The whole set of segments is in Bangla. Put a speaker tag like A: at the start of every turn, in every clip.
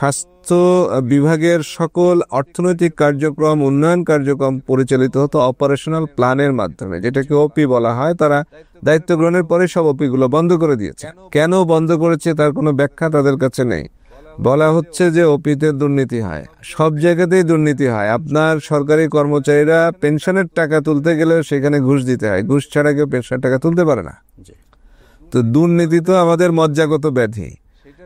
A: স্বাস্থ্য বিভাগের সকল অর্থনৈতিক কার্যক্রম উন্নয়ন কার্যক্রম পরিচালিত হতো অপারেশনাল প্ল্যানের মাধ্যমে, যেটাকে ওপি বলা হয়। তারা দায়িত্ব গ্রহণের পরে সব ওপি গুলো বন্ধ করে দিয়েছে। কেন বন্ধ করেছে তার কোনো ব্যাখ্যা তাদের কাছে নেই। বলা হচ্ছে যে ওপিতে দুর্নীতি হয়, সব জায়গাতেই দুর্নীতি হয়। আপনার সরকারি কর্মচারীরা পেনশনের টাকা তুলতে গেলে সেখানে ঘুষ দিতে হয়, ঘুষ ছাড়া কেউ পেনশনের টাকা তুলতে পারে না। তো দুর্নীতি তো আমাদের মজ্জাগত ব্যাধি,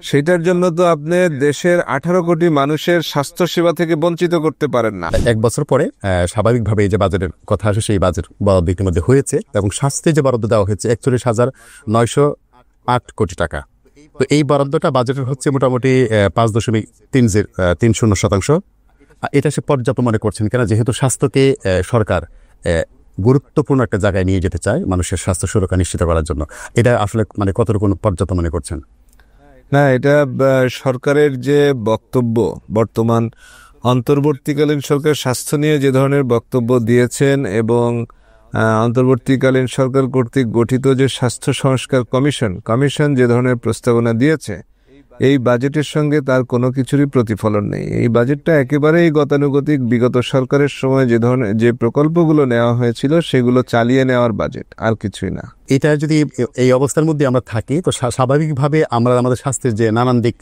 A: সেটার জন্য তো আপনি দেশের 18 কোটি মানুষের স্বাস্থ্য সেবা থেকে বঞ্চিত করতে পারেন না।
B: এক বছর পরে স্বাভাবিকভাবে যে বাজেটের কথা আসে সেই বাজেট বরাদ্দ ইতিমধ্যে হয়েছে এবং স্বাস্থ্যে যে বরাদ্দ দেওয়া হয়েছে 41,908 কোটি টাকা। তো এই বরাদ্দটা বাজেটের হচ্ছে মোটামুটি 5.30%। এটা সে পর্যাপ্ত মনে করছেন কেন, যেহেতু স্বাস্থ্যকে সরকার গুরুত্বপূর্ণ একটা জায়গায় নিয়ে যেতে চায় মানুষের স্বাস্থ্য সুরক্ষা নিশ্চিত করার জন্য। এটা আসলে মানে কতটুকু পর্যাপ্ত মনে করছেন?
A: না, এটা সরকারের যে বক্তব্য, বর্তমান অন্তর্বর্তীকালীন সরকার স্বাস্থ্য নিয়ে যে ধরনের বক্তব্য দিয়েছেন এবং অন্তর্বর্তীকালীন সরকার কর্তৃক গঠিত যে স্বাস্থ্য সংস্কার কমিশন যে ধরনের প্রস্তাবনা দিয়েছে, এই বাজেটের সঙ্গে তার কোনো কিছুরই প্রতিফলন নেই। এই বাজেটটা একেবারেই গতানুগতিক বিগত সরকারের সময় যে ধরনের যে প্রকল্পগুলো নেওয়া হয়েছিল সেগুলো চালিয়ে নেওয়ার বাজেট, আর কিছুই না।
B: এটা যদি এই অবস্থার মধ্যে আমরা থাকি তো স্বাভাবিকভাবে আমরা আমাদের স্বাস্থ্যের যে নানান দিক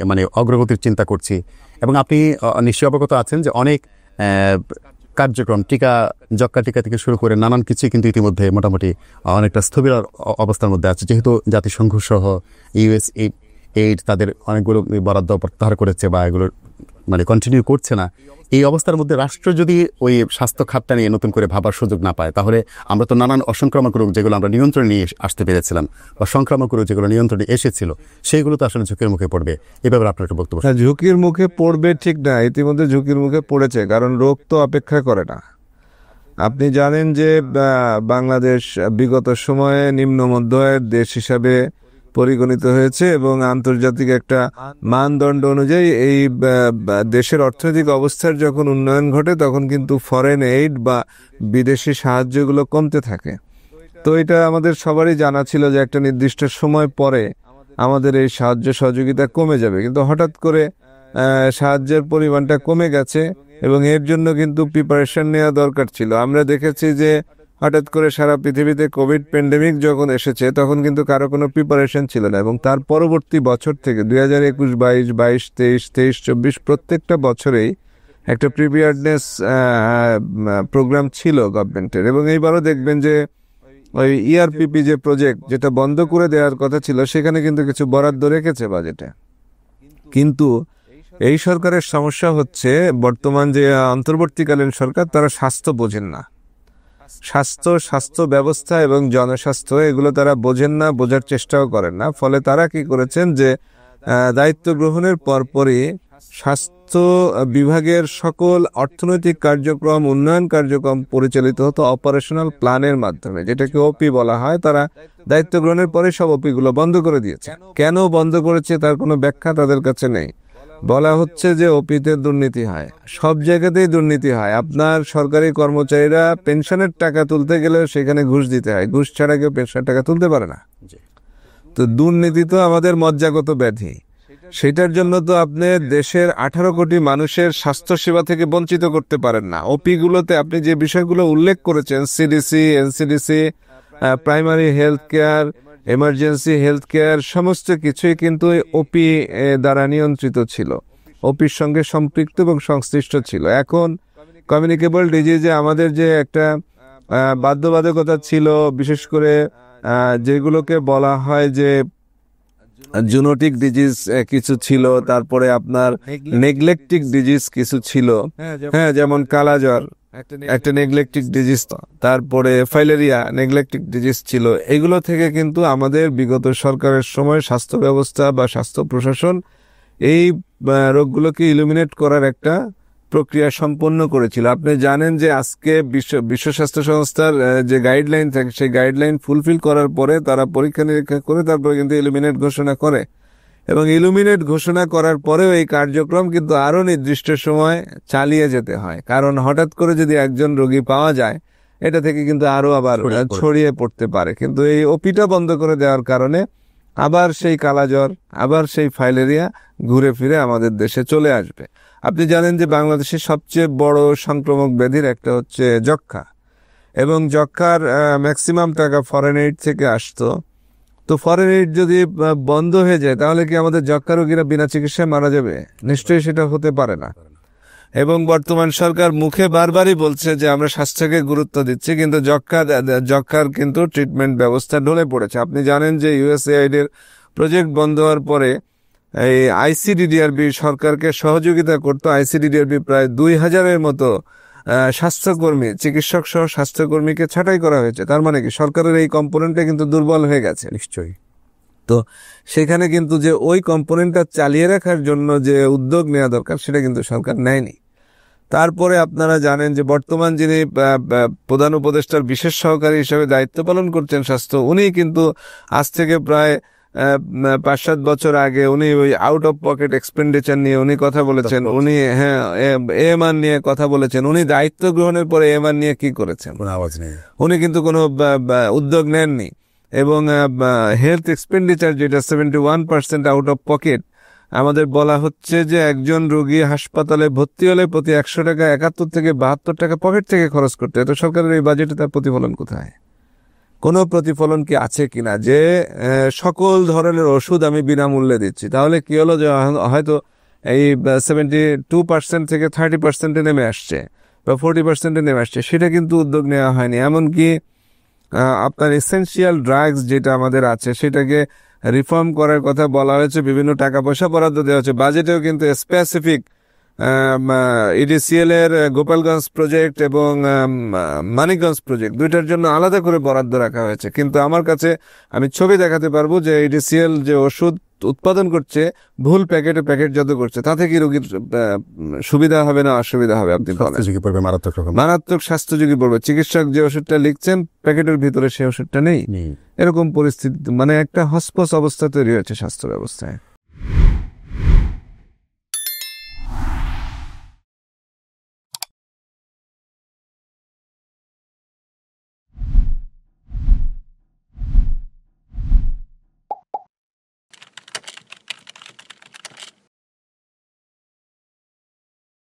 B: মানে অগ্রগতির চিন্তা করছি। এবং আপনি নিশ্চয়ই অবগত আছেন যে অনেক কার্যক্রম যক্ষ্মা টিকা থেকে শুরু করে নানান কিছুই কিন্তু ইতিমধ্যে মোটামুটি অনেকটা স্থবির অবস্থার মধ্যে আছে, যেহেতু জাতিসংঘ সহ এইড তাদের অনেকগুলো বরাদ্দ প্রত্যাহার করেছে বা এগুলো মানে কন্টিনিউ করছে না। এই অবস্থার মধ্যে রাষ্ট্র যদি ওই স্বাস্থ্য খাতটা নিয়ে নতুন করে ভাবার সুযোগ না পায়, তাহলে আমরা তো নানান অসংক্রামক রোগ যেগুলো আমরা নিয়ন্ত্রণে নিয়ে আসতে পেরেছিলাম বা সংক্রামক রোগ যেগুলো নিয়ন্ত্রণে এসেছিল সেগুলো তো আসলে ঝুঁকির মুখে পড়বে। এভাবে আপনার একটা বক্তব্য?
A: ঝুঁকির মুখে পড়বে ঠিক না, ইতিমধ্যে ঝুঁকির মুখে পড়েছে, কারণ রোগ তো অপেক্ষা করে না। আপনি জানেন যে বাংলাদেশ বিগত সময়ে নিম্ন মধ্য আয়ের দেশ হিসাবে পরিগণিত হয়েছে এবং আন্তর্জাতিক একটা মানদণ্ড অনুযায়ী এই দেশের অর্থনৈতিক অবস্থার যখন উন্নয়ন ঘটে তখন কিন্তু ফরেন এইড বা বিদেশি সাহায্যগুলো কমতে থাকে। তো এটা আমাদের সবারই জানা ছিল যে একটা নির্দিষ্ট সময় পরে আমাদের এই সাহায্য সহযোগিতা কমে যাবে, কিন্তু হঠাৎ করে সাহায্যের পরিমাণটা কমে গেছে এবং এর জন্য কিন্তু প্রিপারেশন নেওয়া দরকার ছিল। আমরা দেখেছি যে হঠাৎ করে সারা পৃথিবীতে কোভিড প্যান্ডেমিক যখন এসেছে তখন কিন্তু কারো কোনো প্রিপারেশন ছিল না, এবং তার পরবর্তী বছর থেকে 2021, 22, 23, 24 প্রত্যেকটা বছরেই একটা প্রিপেয়ারনেস প্রোগ্রাম ছিল গভর্নমেন্টের। এবং এইবারও দেখবেন যে ওই ইআরপিপি যে প্রজেক্ট যেটা বন্ধ করে দেওয়ার কথা ছিল সেখানে কিন্তু কিছু বরাদ্দ রেখেছে বাজেটে। কিন্তু এই সরকারের সমস্যা হচ্ছে বর্তমান যে অন্তর্বর্তীকালীন সরকার তারা স্বাস্থ্য বোঝেন না। স্বাস্থ্য ব্যবস্থা এবং জনস্বাস্থ্য এগুলো তারা বোঝেন না, বোঝার চেষ্টাও করেন না। ফলে তারা কি করেছেন যে দায়িত্ব গ্রহণের পরপরই স্বাস্থ্য বিভাগের সকল অর্থনৈতিক কার্যক্রম উন্নয়ন কার্যক্রম পরিচালিত হতো অপারেশনাল প্ল্যানের মাধ্যমে, যেটাকে ওপি বলা হয়। তারা দায়িত্ব গ্রহণের পরে সব ওপি গুলো বন্ধ করে দিয়েছে। কেন বন্ধ করেছে তার কোনো ব্যাখ্যা তাদের কাছে নেই। বলা হচ্ছে যে ওপিতে দুর্নীতি হয়, সব জায়গাতেই দুর্নীতি হয়। আপনার সরকারি কর্মচারীরা পেনশনের টাকা তুলতে গেলে সেখানে ঘুষ দিতে হয়, ঘুষ ছাড়া কেউ পেনশনের টাকা তুলতে পারে না। তো দুর্নীতি তো আমাদের মজ্জাগত ব্যাধি, সেটার জন্য তো আপনি দেশের 18 কোটি মানুষের স্বাস্থ্য সেবা থেকে বঞ্চিত করতে পারেন না। ওপি গুলোতে আপনি যে বিষয়গুলো উল্লেখ করেছেন, CDC, NCDC, primary health care, emergency health care, সমস্ত কিছুই কিন্তু ওপি দ্বারা নিয়ন্ত্রিত ছিল, ওপির সঙ্গে সম্পৃক্ত এবং সংশ্লিষ্ট ছিল। এখন কমিউনিকেবল ডিজিজে আমাদের যে একটা বাধ্যবাধকতা ছিল, বিশেষ করে যেগুলোকে বলা হয় যে জুনোটিক ডিজিজ কিছু ছিল, তারপরে আপনার নেগলেক্টিক ডিজিজ কিছু ছিল, হ্যাঁ, যেমন কালাজ্বর একটা নেগলেক্টিক ডিজিজ, তারপরে ফাইলেরিয়া নেগলেক্টিক ডিজিজ ছিল। এগুলো থেকে কিন্তু আমাদের বিগত সরকারের সময় স্বাস্থ্য ব্যবস্থা বা স্বাস্থ্য প্রশাসন এই রোগগুলোকে ইলুমিনেট করার একটা প্রক্রিয়া সম্পন্ন করেছিল। আপনি জানেন যে আজকে বিশ্ব স্বাস্থ্য সংস্থার যে গাইডলাইন থাকে সেই গাইডলাইন ফুলফিল করার পরে তারা পরীক্ষা নিরীক্ষা করে তারপরে কিন্তু ইলুমিনেট ঘোষণা করে, এবং ইলুমিনেট ঘোষণা করার পরেও এই কার্যক্রম কিন্তু আরো নির্দিষ্ট সময় চালিয়ে যেতে হয়। কারণ হঠাৎ করে যদি একজন রোগী পাওয়া যায় এটা থেকে কিন্তু আরো আবার ছড়িয়ে পড়তে পারে। কিন্তু এই ওপিটা বন্ধ করে দেওয়ার কারণে আবার সেই কালাজ্বর, আবার সেই ফাইলেরিয়া ঘুরে ফিরে আমাদের দেশে চলে আসবে। আপনি জানেন যে বাংলাদেশের সবচেয়ে বড় সংক্রামক ব্যাধির একটা হচ্ছে যক্ষ্মা, এবং যক্ষ্মার ম্যাক্সিমাম টাকা ফরেন এইড থেকে আসতো। তো ফরেন এইড যদি বন্ধ হয়ে যায় তাহলে কি আমাদের যক্ষ্মা রোগীরা বিনা চিকিৎসায় মারা যাবে? নিশ্চয়ই সেটা হতে পারে না। এবং বর্তমান সরকার মুখে বারবারই বলছে যে আমরা স্বাস্থ্যকে গুরুত্ব দিচ্ছি, কিন্তু যক্ষ্মার কিন্তু ট্রিটমেন্ট ব্যবস্থা ঢলে পড়েছে। আপনি জানেন যে ইউএসএআইড এর প্রজেক্ট বন্ধ হওয়ার পরে এই আইসিডিডিআরবি সরকারকে সহযোগিতা করতো। আইসিডিডিআরবি প্রায় 2000-এর মতো স্বাস্থ্যকর্মী, চিকিৎসক সহ স্বাস্থ্যকর্মীকে ছাঁটাই করা হয়েছে। তার মানে কি সরকারের এই কম্পোনেন্টটা কিন্তু দুর্বল হয়ে গেছে।
B: নিশ্চয়ই।
A: তো সেখানে কিন্তু যে ওই কম্পোনেন্টটা চালিয়ে রাখার জন্য যে উদ্যোগ নেওয়া দরকার সেটা কিন্তু সরকার নেয়নি। তারপরে আপনারা জানেন যে বর্তমান যিনি প্রধান উপদেষ্টার বিশেষ সহকারী হিসেবে দায়িত্ব পালন করছেন স্বাস্থ্য, উনি কিন্তু আজ থেকে প্রায় 5-7 বছর আগে উনি ওই আউট অফ পকেট এক্সপেন্ডিচার নিয়ে উনি কথা বলেছেন। উনি এএমআর নিয়ে কথা বলেছেন। উনি দায়িত্ব গ্রহণের পরে এএমআর নিয়ে কি করেছেন?
B: কোনো আওয়াজ নেই।
A: উনি কিন্তু কোনো উদ্যোগ নেননি। এবং হেলথ এক্সপেন্ডিচার যেটা 71% আউট অফ পকেট, আমাদের বলা হচ্ছে যে একজন রোগী হাসপাতালে ভর্তি হলে প্রতি 100 টাকা 71 থেকে 72 টাকা পকেট থেকে খরচ করতে হয়। তো সরকারের এই বাজেটে তার প্রতিফলন কোথায়? কোনো প্রতিফলন কি আছে কিনা যে সকল ধরনের ওষুধ আমি বিনামূল্যে দিচ্ছি? তাহলে কি হলো যে হয়তো এই 72% থেকে 30% নেমে আসছে বা 40% নেমে আসছে, সেটা কিন্তু উদ্যোগ নেওয়া হয়নি। এমনকি আপনার এসেনশিয়াল ড্রাগস যেটা আমাদের আছে সেটাকে রিফর্ম করার কথা বলা হয়েছে, বিভিন্ন টাকা পয়সা বরাদ্দ দেওয়া হচ্ছে। বাজেটেও কিন্তু স্পেসিফিক ইডিসিএল এর গোপালগঞ্জ প্রজেক্ট এবং মানিকগঞ্জ প্রজেক্ট দুইটার জন্য আলাদা করে বরাদ্দ রাখা হয়েছে। কিন্তু আমার কাছে আমি ছবি দেখাতে পারবো যে ইডিসিএল যে ওষুধ উৎপাদন করছে ভুল প্যাকেটে প্যাকেটজাত করছে, তাতে কি রোগীর সুবিধা হবে না অসুবিধা হবে? আপনি বলেন। মারাত্মক স্বাস্থ্য ঝুঁকি পড়বে। চিকিৎসক যে ওষুধটা লিখছেন প্যাকেটের ভিতরে সেই ওষুধটা নেই। এরকম পরিস্থিতি, মানে একটা হসপস অবস্থা তৈরি হয়েছে স্বাস্থ্য ব্যবস্থায়।